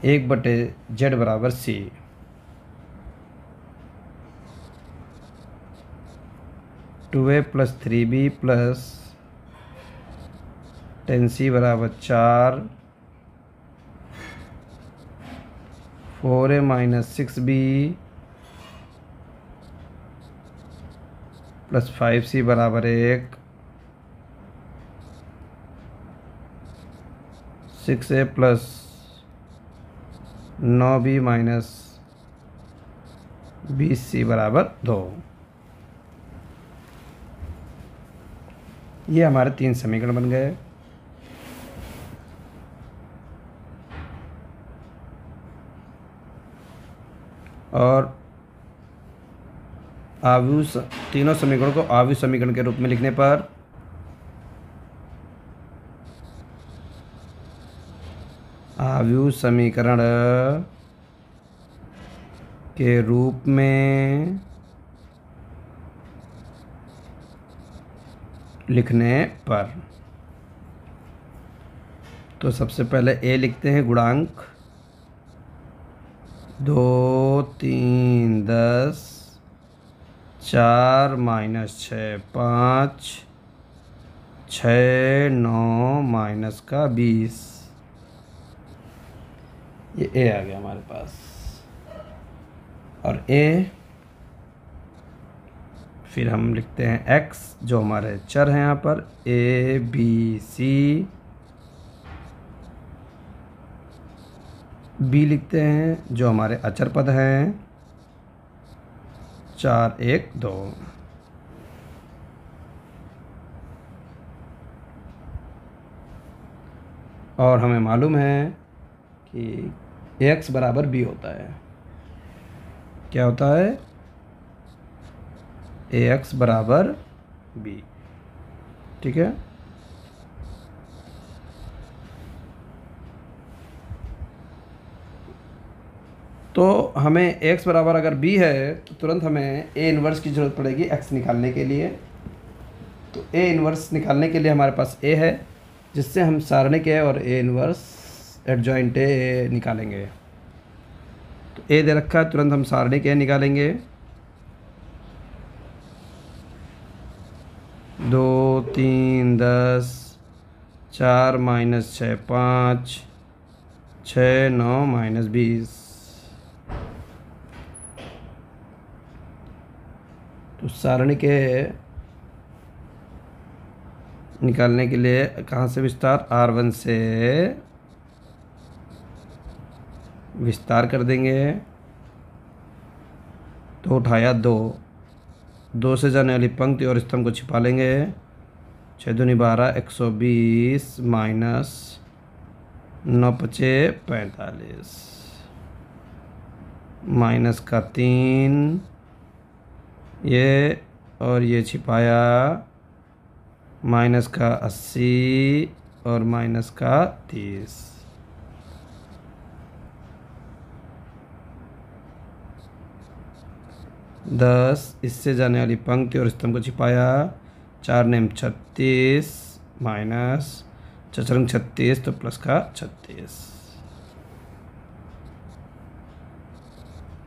1/z बराबर C. Two A plus 3b plus 10c बराबर 4, 4a minus 6b plus 5c बराबर 1, 6a plus 9b minus 20c बराबर 2। ये हमारे 3 समीकरण बन गए। और तीनों समीकरणों को आव्यूह समीकरण के रूप में लिखने पर आव्यूह समीकरण के रूप में लिखने पर तो सबसे पहले ए लिखते हैं गुणांक 2, 3, 10, 4 माइनस 6, 5, 6, 9 माइनस का 20। ये ए आ गया हमारे पास। और ए फिर हम लिखते हैं एक्स जो हमारे चर हैं यहाँ पर ए बी सी, बी लिखते हैं जो हमारे अचर पद हैं 4, 1, 2। और हमें मालूम है कि एक्स बराबर बी होता है। क्या होता है? एक्स बराबर बी। ठीक है। तो हमें x बराबर अगर b है तो तुरंत हमें a इन्वर्स की ज़रूरत पड़ेगी x निकालने के लिए। तो a इन्वर्स निकालने के लिए हमारे पास a है, जिससे हम सारणिक a और a इन्वर्स एडजॉइंट a निकालेंगे। तो a दे रखा है, तुरंत हम सारणिक a निकालेंगे। 2, 3, 10, 4 माइनस 6, 5, 6, 9 माइनस 20। तो सारणी के निकालने के लिए कहाँ से विस्तार? R1 से विस्तार कर देंगे। तो उठाया 2 से जाने वाली पंक्ति और स्तंभ को छिपा लेंगे। 6 दूनी 12, 120 माइनस 9 पचे 45 माइनस का 3, ये और ये छिपाया, माइनस का 80 और माइनस का 30। इससे जाने वाली पंक्ति और स्तंभ को छिपाया। 4 नेम 36 माइनस 4 36 तो प्लस का 36।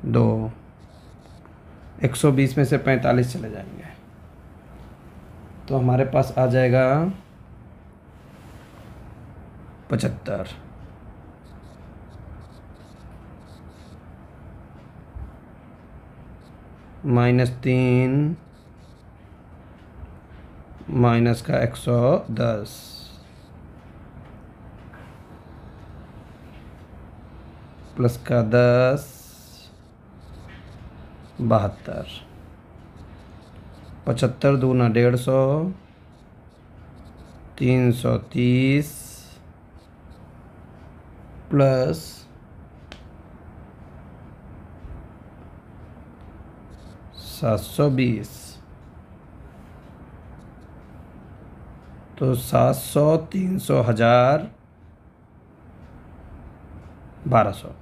2 120 में से 45 चले जाएंगे। तो हमारे पास आ जाएगा 75 -3 माइनस का 110 प्लस का 10 72 75 दूना 150 330 प्लस 720 तो 700 300 1000 1200।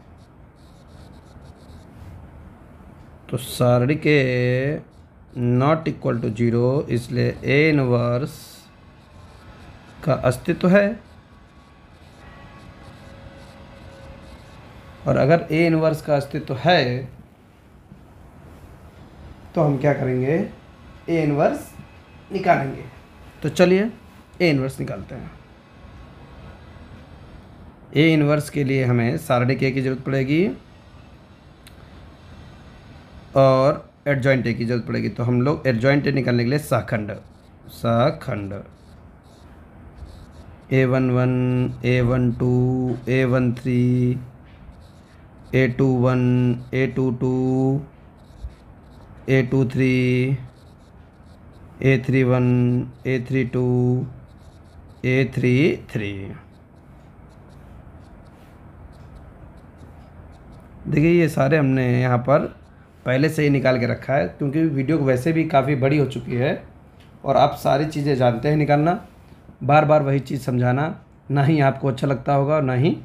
तो सारणी के नॉट इक्वल टू 0, इसलिए ए इनवर्स का अस्तित्व है। और अगर ए इनवर्स का अस्तित्व है तो हम क्या करेंगे, ए इनवर्स निकालेंगे। तो चलिए ए इनवर्स निकालते हैं। ए इनवर्स के लिए हमें सारणी के की ज़रूरत पड़ेगी और एडजॉइंट ए की ज़रूरत पड़ेगी। तो हम लोग एडजॉइंट ए निकालने के लिए शाखंड A11 A12 A13 A21 A22 A23 A31 A32 A33। देखिए ये सारे हमने यहाँ पर पहले से ही निकाल के रखा है, क्योंकि वीडियो वैसे भी काफ़ी बड़ी हो चुकी है और आप सारी चीज़ें जानते हैं निकालना। बार बार वही चीज़ समझाना ना ही आपको अच्छा लगता होगा और ना ही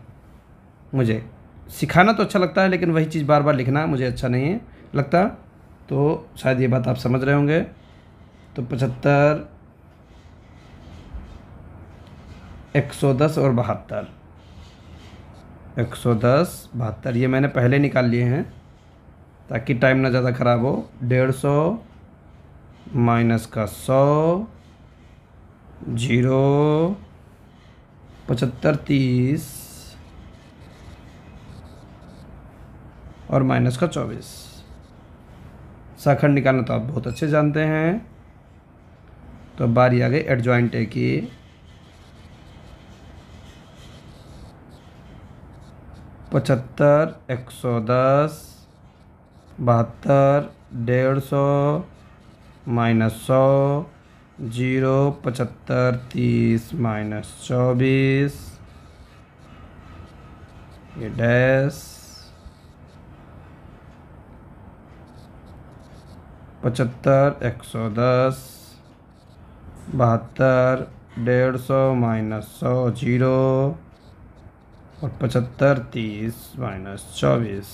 मुझे। सिखाना तो अच्छा लगता है, लेकिन वही चीज़ बार बार लिखना मुझे अच्छा नहीं लगता। तो शायद ये बात आप समझ रहे होंगे। तो 75 110 और 72 110 72 ये मैंने पहले निकाल लिए हैं ताकि टाइम ना ज़्यादा ख़राब हो। 150 माइनस का 100 0 75 30 और माइनस का 24। शाखंड निकालना तो आप बहुत अच्छे जानते हैं। तो अब बारी आ गई एडजॉइंट ए की। 75 110 72 150 माइनस 100 0 75 30 माइनस 24 ये डैश 75 110 72 150 माइनस 100 0 और 75 30 माइनस 24।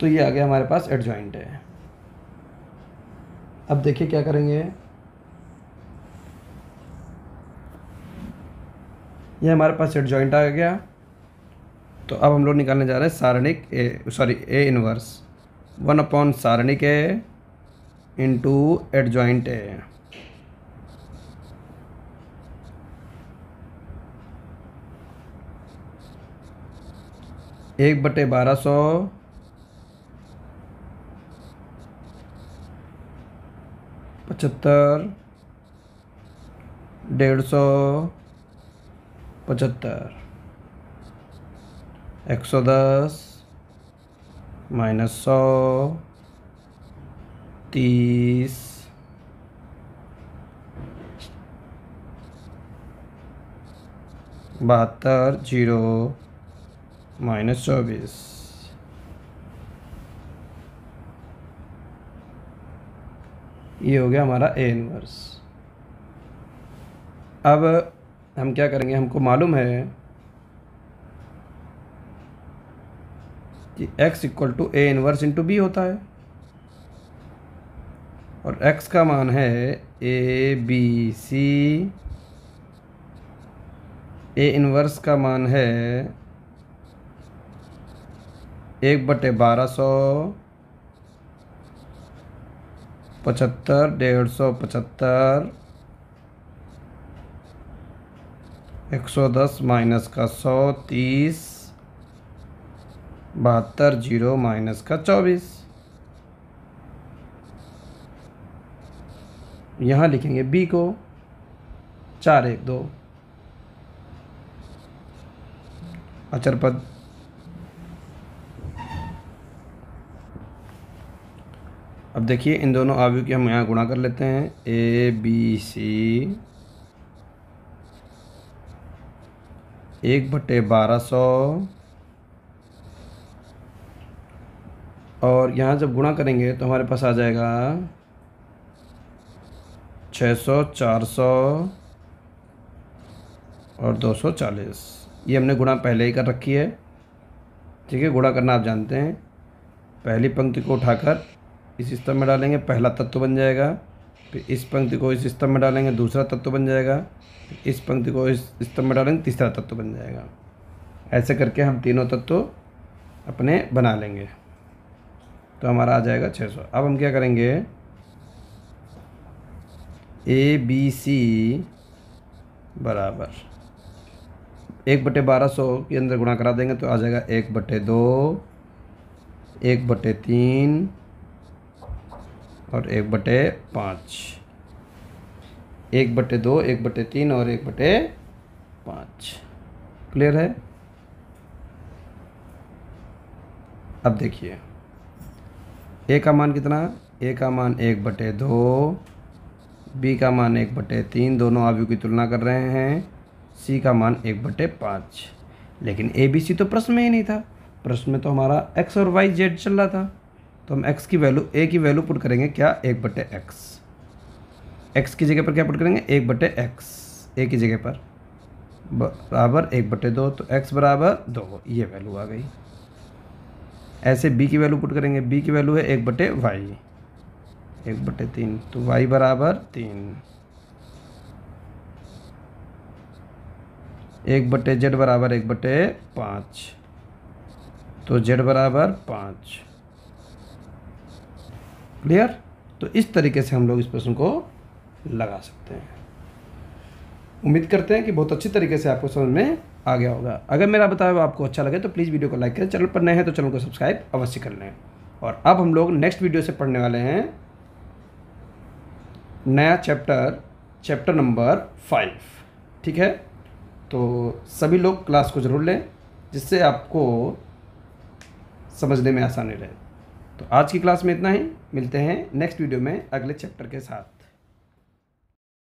तो ये आ गया हमारे पास एडजॉइंट है। अब देखिए क्या करेंगे। ये हमारे पास एडजॉइंट आ गया। तो अब हम लोग निकालने जा रहे हैं सारणिक ए इनवर्स 1/, सारणिक ए इंटू एडजॉइंट ए। एक बटे 1200 75 150 75 110 माइनस 100 30 72 0 माइनस 24। ये हो गया हमारा ए इनवर्स। अब हम क्या करेंगे, हमको मालूम है कि x equal to A inverse into B होता है और x का मान है A B C. A inverse का मान है 1/1200, 75, 150, 110 माइनस का 100, 30, 72, 0 माइनस का 24। यहाँ लिखेंगे बी को 4, 1, 2 अचर पद। अब देखिए इन दोनों अवयव की हम यहाँ गुणा कर लेते हैं। ए बी सी 1/1200 और यहाँ जब गुणा करेंगे तो हमारे पास आ जाएगा 600, 400 और 240। ये हमने गुणा पहले ही कर रखी है, ठीक है। गुणा करना आप जानते हैं। पहली पंक्ति को उठाकर इस स्तंभ में डालेंगे, पहला तत्व बन जाएगा। फिर इस पंक्ति को इस स्तंभ में डालेंगे, दूसरा तत्व बन जाएगा। फिर इस पंक्ति को इस स्तंभ में डालेंगे, तीसरा तत्व बन जाएगा। ऐसे करके हम तीनों तत्व अपने बना लेंगे तो हमारा आ जाएगा 600। अब हम क्या करेंगे, ए बी सी बराबर 1/1200 के अंदर गुणा करा देंगे तो आ जाएगा 1/2, 1/3 और 1/5। 1/2, 1/3 और 1/5। क्लियर है। अब देखिए ए का मान कितना, ए का मान 1/2, बी का मान 1/3, दोनों अवयव की तुलना कर रहे हैं। सी का मान 1/5। लेकिन ए बी सी तो प्रश्न में ही नहीं था। प्रश्न में तो हमारा एक्स और वाई जेड चल रहा था, तो हम एक्स की वैल्यू, ए की वैल्यू पुट करेंगे क्या, 1/x। एक्स की जगह पर क्या पुट करेंगे, 1/x। ए की जगह पर बराबर 1/2, तो x बराबर 2, ये वैल्यू आ गई। ऐसे b की वैल्यू पुट करेंगे, b की वैल्यू है 1/y, 1/3, तो y बराबर 3। 1/z बराबर 1/5, तो z बराबर 5। क्लियर। तो इस तरीके से हम लोग इस प्रश्न को लगा सकते हैं। उम्मीद करते हैं कि बहुत अच्छी तरीके से आपको समझ में आ गया होगा। अगर मेरा बताया हुआ आपको अच्छा लगे तो प्लीज़ वीडियो को लाइक करें। चैनल पर नए हैं तो चैनल को सब्सक्राइब अवश्य कर लें। और अब हम लोग नेक्स्ट वीडियो से पढ़ने वाले हैं नया चैप्टर नंबर 5, ठीक है। तो सभी लोग क्लास को ज़रूर लें जिससे आपको समझने में आसानी रहे। तो आज की क्लास में इतना ही, मिलते हैं नेक्स्ट वीडियो में अगले चैप्टर के साथ।